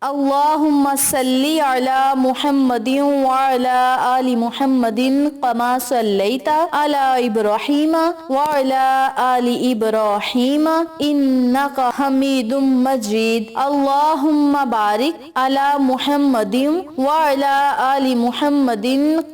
اللہم صلی علی محمد وعلی آل محمد کما صلیت علی ابراہیم وعلی آل ابراہیم انک حمید مجید اللہم بارک علی محمد وعلی آل محمد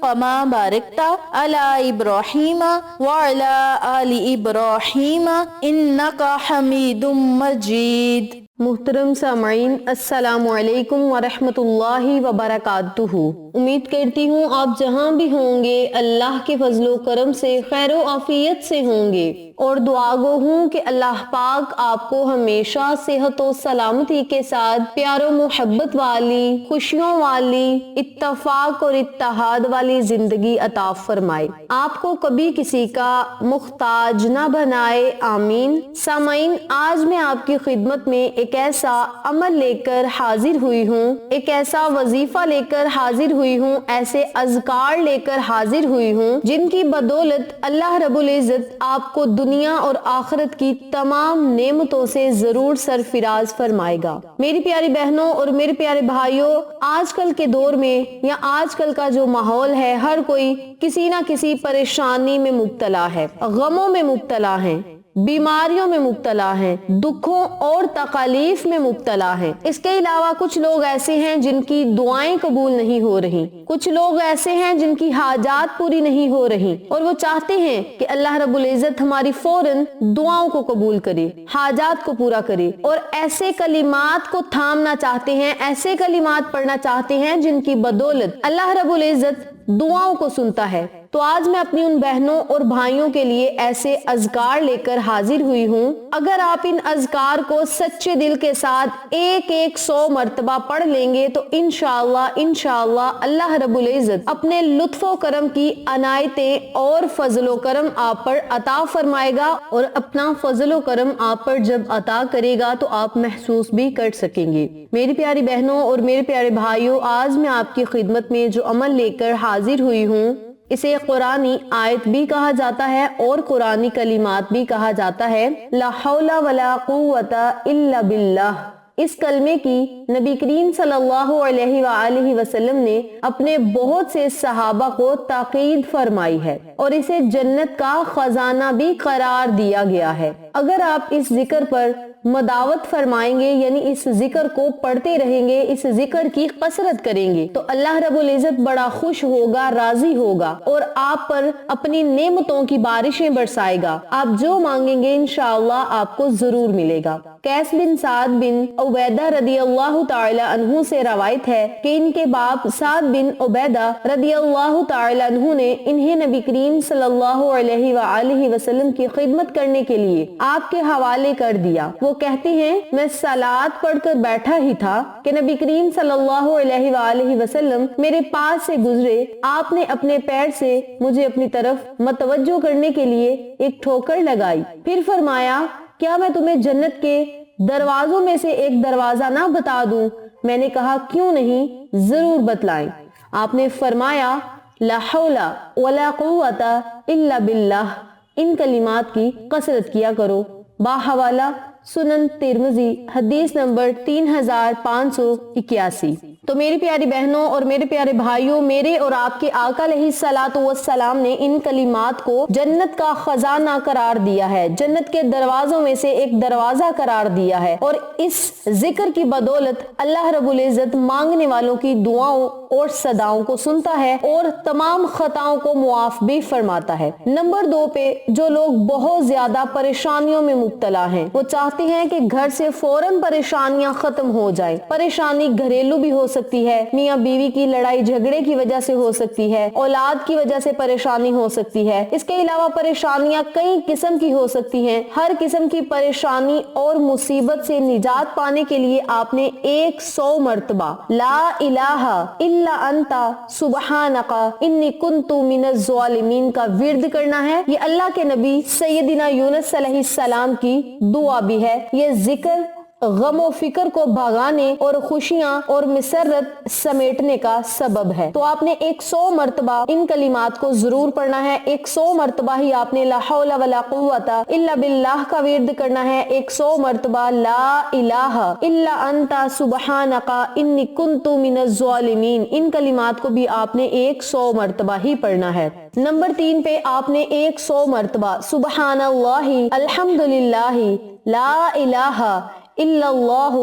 کما بارکت علی ابراہیم وعلی آل ابراہیم انک حمید مجید۔ محترم سامعین، السلام علیکم ورحمۃ اللہ وبرکاتہ۔ امید کرتی ہوں آپ جہاں بھی ہوں گے اللہ کے فضل و کرم سے خیر و عافیت سے ہوں گے، اور دعا گو ہوں کہ اللہ پاک آپ کو ہمیشہ صحت و سلامتی کے ساتھ پیار و محبت والی، خوشیوں والی، اتفاق اور اتحاد والی زندگی عطا فرمائے، آپ کو کبھی کسی کا محتاج نہ بنائے، آمین۔ سامعین، آج میں آپ کی خدمت میں ایک ایسا عمل لے کر حاضر ہوئی ہوں، ایک ایسا وظیفہ لے کر حاضر ہوئی ہوں، ایسے اذکار لے کر حاضر ہوئی ہوں جن کی بدولت اللہ رب العزت آپ کو دنیا اور آخرت کی تمام نعمتوں سے ضرور سرفراز فرمائے گا۔ میری پیاری بہنوں اور میرے پیارے بھائیوں، آج کل کے دور میں یا آج کل کا جو ماحول ہے، ہر کوئی کسی نہ کسی پریشانی میں مبتلا ہے، غموں میں مبتلا ہے، بیماریوں میں مبتلا ہیں، دکھوں اور تکالیف میں مبتلا ہیں۔ اس کے علاوہ کچھ لوگ ایسے ہیں جن کی دعائیں قبول نہیں ہو رہی، کچھ لوگ ایسے ہیں جن کی حاجات پوری نہیں ہو رہی، اور وہ چاہتے ہیں کہ اللہ رب العزت ہماری فوراً دعاؤں کو قبول کرے، حاجات کو پورا کرے، اور ایسے کلمات کو تھامنا چاہتے ہیں، ایسے کلمات پڑھنا چاہتے ہیں جن کی بدولت اللہ رب العزت دعاؤں کو سنتا ہے۔ تو آج میں اپنی ان بہنوں اور بھائیوں کے لیے ایسے اذکار لے کر حاضر ہوئی ہوں۔ اگر آپ ان اذکار کو سچے دل کے ساتھ 100 مرتبہ پڑھ لیں گے تو انشاءاللہ اللہ رب العزت اپنے لطف و کرم کی عنایتیں اور فضل و کرم آپ پر عطا فرمائے گا، اور اپنا فضل و کرم آپ پر جب عطا کرے گا تو آپ محسوس بھی کر سکیں گے۔ میری پیاری بہنوں اور میرے پیارے بھائیوں، آج میں آپ کی خدمت میں جو عمل لے کر حاضر ہوئی ہوں، اسے قرآنی آیت بھی کہا جاتا ہے اور قرآنی کلمات بھی کہا جاتا ہے۔ لا حول ولا قوت الا باللہ۔ اس کلمے کی نبی کریم صلی اللہ علیہ وآلہ وسلم نے اپنے بہت سے صحابہ کو تاکید فرمائی ہے، اور اسے جنت کا خزانہ بھی قرار دیا گیا ہے۔ اگر آپ اس ذکر پر مداوت فرمائیں گے، یعنی اس ذکر کو پڑھتے رہیں گے، اس ذکر کی کثرت کریں گے، تو اللہ رب العزت بڑا خوش ہوگا، راضی ہوگا، اور آپ پر اپنی نعمتوں کی بارشیں برسائے گا۔ آپ جو مانگیں گے انشاءاللہ آپ کو ضرور ملے گا۔ قیس بن سعد بن عبیدہ رضی اللہ تعالی عنہ سے روایت ہے کہ ان کے باپ سعد بن عبیدہ رضی اللہ تعالی عنہ نے انہیں نبی کریم صلی اللہ علیہ وآلہ وسلم کی خدمت کرنے کے لیے آپ کے حوالے کر دیا۔ وہ کہتے ہیں، میں صلات پڑھ کر بیٹھا ہی تھا کہ نبی کریم صلی اللہ علیہ وآلہ وسلم میرے پاس سے گزرے، آپ نے اپنے پیر سے مجھے اپنی طرف متوجہ کرنے کے لیے ایک ٹھوکر لگائی، پھر فرمایا، کیا میں تمہیں جنت کے دروازوں میں سے ایک دروازہ نہ بتا دوں؟ میں نے کہا، کیوں نہیں، ضرور بتلائیں۔ آپ نے فرمایا، لا حول ولا قوت الا باللہ۔ ان کلمات کی کثرت کیا کرو۔ باحوالہ سنن ترمذی، حدیث نمبر 3581۔ تو میری پیاری بہنوں اور میرے پیارے بھائیوں، میرے اور آپ کے آقا علیہ الصلوۃ والسلام نے ان کلمات کو جنت کا خزانہ قرار دیا ہے، جنت کے دروازوں میں سے ایک دروازہ قرار دیا ہے، اور اس ذکر کی بدولت اللہ رب العزت مانگنے والوں کی دعاؤں اور صداؤں کو سنتا ہے اور تمام خطاؤں کو معاف بھی فرماتا ہے۔ نمبر 2 پہ جو لوگ بہت زیادہ پریشانیوں میں مبتلا ہیں، وہ چاہتے ہیں کہ گھر سے فوراً پریشانیاں ختم ہو جائیں۔ پریشانی گھریلو بھی ہو سکتی ہے، میاں بیوی کی لڑائی جھگڑے کی وجہ سے ہو سکتی ہے، اولاد کی وجہ سے پریشانی ہو سکتی ہے، اس کے علاوہ پریشانیاں کئی قسم کی ہو سکتی ہیں۔ ہر قسم کی پریشانی اور مصیبت سے نجات پانے کے لیے آپ نے 100 مرتبہ لا الہ الا انت سبحانک انی کنت من الظالمین کا ورد کرنا ہے۔ یہ اللہ کے نبی سیدنا یونس علیہ السلام کی دعا بھی ہے۔ یہ ذکر गमो फिक्र को भगाने और खुशियां और मिसरत समेटने का सबब है। तो आपने 100 मर्तबा इन कलिमात को जरूर पढ़ना है। 100 मर्तबा ही आपने ला हौला वला कुव्वता इल्ला बिल्लाह का विर्द करना है। 100 मर्तबा ला इलाहा इल्ला अंता सुबहानका इन्नी कुन्तु मिनज़ ज़ालिमीन, इन कलिमात को भी आपने 100 मर्तबा ही पढ़ना है। नंबर 3 पे आपने 100 मर्तबा सुबहानल्लाहि अल्हम्दुलिल्लाहि ला इलाहा इल्लल्लाहु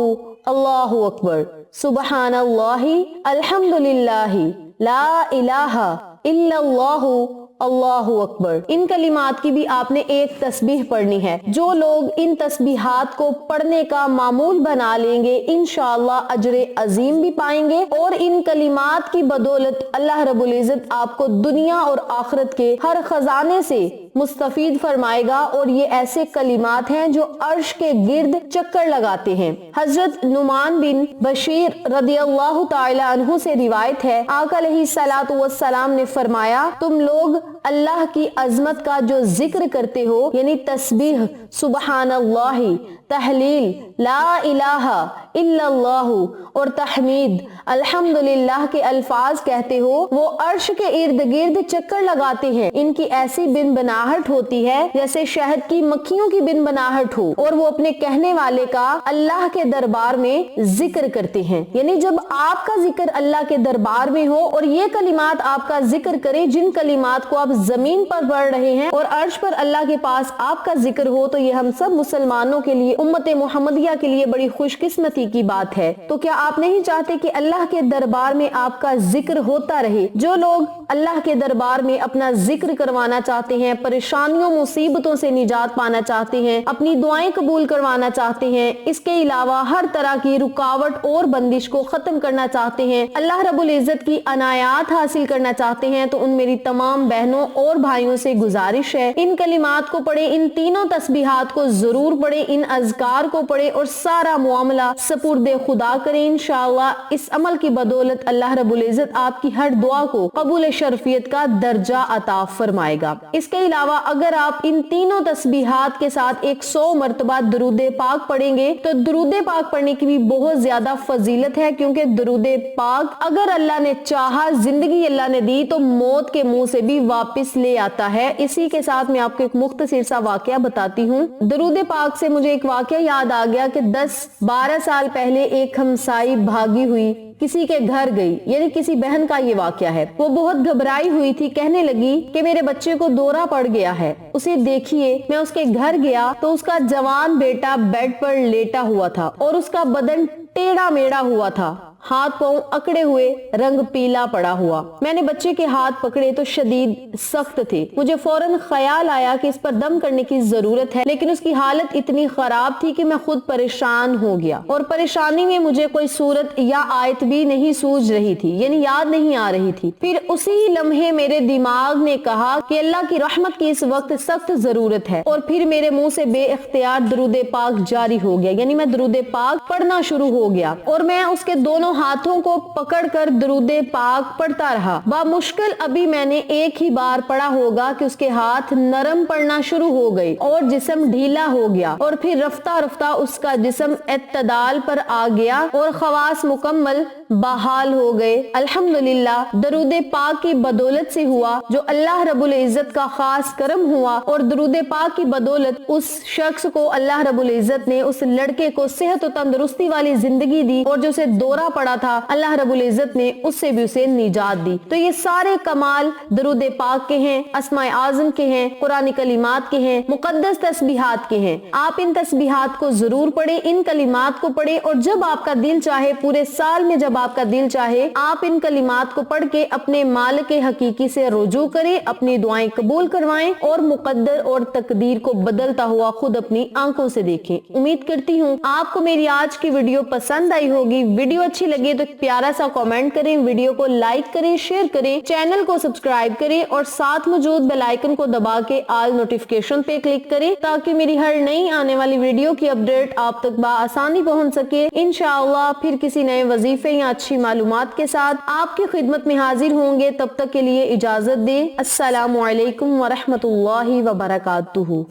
अल्लाहु अकबर, सुबहानल्लाहि अल्हम्दुलिल्लाहि ला इलाहा इल्लल्लाहु अल्लाहु अकबर, इन कलिमात की भी आपने एक तस्बीह पढ़नी है। जो लोग इन तस्बीहात को पढ़ने का मामूल बना लेंगे इंशाअल्लाह अजरे अजीम भी पाएंगे और इन कलिमात की बदौलत अल्लाह रब्बुल इज्जत आपको दुनिया और आखिरत के हर खजाने से मुस्तफीद फरमाएगा। और ये ऐसे कलिमात हैं जो अर्श के गिर्द चक्कर लगाते हैं। हजरत नुमान बिन बशीर रदियल्लाहु ताला अन्हु से रिवायत है, आका अलैहिस्सलातु वस्सलाम ने फरमाया, तुम लोग अल्लाह की अजमत का जो जिक्र करते हो यानी तस्बीह, सुबहानल्लाहि, तहलील, ला इलाहा इल्लल्लाहु और तहमीद अल्हम्दुलिल्लाह के अल्फाज कहते हो, वो अर्श के इर्द गिर्द चक्कर लगाते हैं। इनकी ऐसी बिन बनाहट होती है जैसे शहद की मक्खियों की बिन बनाहट हो और वो अपने कहने वाले का अल्लाह के दरबार में जिक्र करते हैं। यानी जब आपका जिक्र अल्लाह के दरबार में हो और ये कलिमात आपका जिक्र करे, जिन कलिमात को आप जमीन पर पढ़ रहे हैं और अर्श पर अल्लाह के पास आपका जिक्र हो, तो ये हम सब मुसलमानों के लिए, उम्मत मोहम्मदिया के लिए बड़ी खुशकिस्मती की बात है। तो क्या आप नहीं चाहते कि अल्लाह के दरबार में आपका जिक्र होता रहे? जो लोग अल्लाह के दरबार में अपना जिक्र करवाना चाहते हैं, परेशानियों मुसीबतों से निजात पाना चाहते हैं, अपनी दुआएं कबूल करवाना चाहते हैं, इसके अलावा हर तरह की रुकावट और बंदिश को खत्म करना चाहते हैं, अल्लाह रब्बुल इज्जत की अनायात हासिल करना चाहते हैं, तो उन मेरी तमाम बहनों और भाइयों से गुजारिश है, इन कलिमात को पढ़े, इन तीनों तस्बीहात को जरूर पढ़े, इन अज़कार को पढ़े और सारा मामला सपुर्दे खुदा करें। इंशाअल्लाह इस अमल की बदौलत अल्लाह रब्बुल इज्जत आपकी हर दुआ को कबूल शरफियत का दर्जा अता फरमाएगा। इसके अलावा अगर आप इन तीनों तस्बीहात के साथ 100 मर्तबा दुरूदे पाक पढ़ेंगे तो दुरूदे पाक पढ़ने की भी बहुत ज्यादा फजीलत है, क्योंकि दुरूदे पाक अगर अल्लाह ने चाहा, जिंदगी अल्लाह ने दी, तो मौत के मुंह से भी वापस ले आता है। इसी के साथ मैं आपको एक मुख्तसर सा वाकया बताती हूँ। दुरूदे पाक से मुझे एक वाकया याद आ गया कि 10-12 साल पहले एक हमसाई भागी हुई किसी के घर गई, यानी किसी बहन का ये वाकया है। वो बहुत घबराई हुई थी, कहने लगी कि मेरे बच्चे को दौरा पड़ गया है, उसे देखिए। मैं उसके घर गया तो उसका जवान बेटा बेड पर लेटा हुआ था और उसका बदन टेढ़ा मेढ़ा हुआ था, हाथ पांव अकड़े हुए, रंग पीला पड़ा हुआ। मैंने बच्चे के हाथ पकड़े तो शदीद सख्त थे। मुझे फौरन ख्याल आया कि इस पर दम करने की जरूरत है, लेकिन उसकी हालत इतनी खराब थी कि मैं खुद परेशान हो गया और परेशानी में मुझे कोई सूरत या आयत भी नहीं सूझ रही थी, यानी याद नहीं आ रही थी। फिर उसी लम्हे मेरे दिमाग ने कहा कि अल्लाह की रहमत की इस वक्त सख्त जरूरत है, और फिर मेरे मुंह से बेइख्तियार दुरूदे पाक जारी हो गया, यानी मैं दुरूदे पाक पढ़ना शुरू हो गया और मैं उसके दोनों हाथों को पकड़कर दुरूदे पाक पढ़ता रहा। बामुश्किल अभी मैंने एक ही बार पढ़ा होगा कि उसके हाथ नरम पड़ना शुरू हो गए और जिस्म ढीला हो गया, और फिर रफ्ता रफ्ता उसका जिस्म इत्तदाल पर आ गया और खवास मुकम्मल बहाल हो गए। अल्हम्दुलिल्लाह दरूदे पाक की बदौलत से हुआ जो अल्लाह रब्बुल इज्जत का खास करम हुआ, और दरूदे पाक की बदौलत उस शख्स को अल्लाह रब्बुल इज्जत ने, उस लड़के को सेहत और तंदुरुस्ती वाली जिंदगी दी, और जो उसे दौरा पड़ा था अल्लाह रब्बुल इज्जत ने उससे भी उसे निजात दी। तो ये सारे कमाल दरूदे पाक के हैं, अस्माए आज़म के हैं, कुरानी कलिमात के हैं, मुकद्दस तस्बीहात के हैं। आप इन तस्बीहात को जरूर पढ़े, इन कलिमात को पढ़े, और जब आपका दिल चाहे, पूरे साल में जब आपका दिल चाहे, आप इन कलिमात को पढ़ के अपने मालिक हकीकी से रुजू करें, अपनी दुआएं कबूल करवाएं और मुकद्दर और तकदीर को बदलता हुआ खुद अपनी आंखों से देखें। उम्मीद करती हूँ आपको मेरी आज की वीडियो पसंद आई होगी। वीडियो अच्छी लगे तो प्यारा सा कमेंट करें, वीडियो को लाइक करें, शेयर करें, चैनल को सब्सक्राइब करें और साथ मौजूद बेल आइकन को दबा के ऑल नोटिफिकेशन पे क्लिक करें, ताकि मेरी हर नई आने वाली वीडियो की अपडेट आप तक बआसानी पहुंच सके। इंशाअल्लाह फिर किसी नए वजीफे या अच्छी मालूमात के साथ आपकी खिदमत में हाजिर होंगे। तब तक के लिए इजाजत दें। अस्सलामु अलैकुम व रहमतुल्लाहि व बरकातुहू।